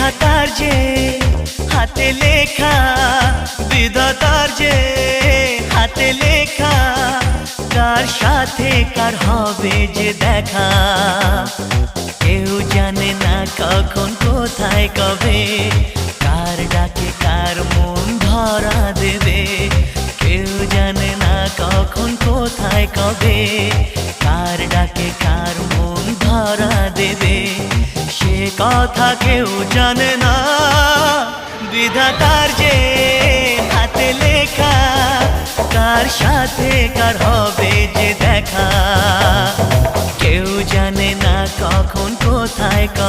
বিধাতার যে হাতে লেখা, বিধাতার যে হাতে লেখা, কার সাথে কার হবে যে দেখা। কেউ জানে না কখন কোথায় কবে, কার ডাকে কার মন ধরা দেবে। কেউ জানে না কখন কোথায় কবে, কার ডাকে কার মন ধরা দেবে। সে কথা কেউ জানে না, বিধাতার যে হাতে লেখা, কার সাথে কার হবে যে দেখা। কেউ জানে না কখন কোথায় কবে।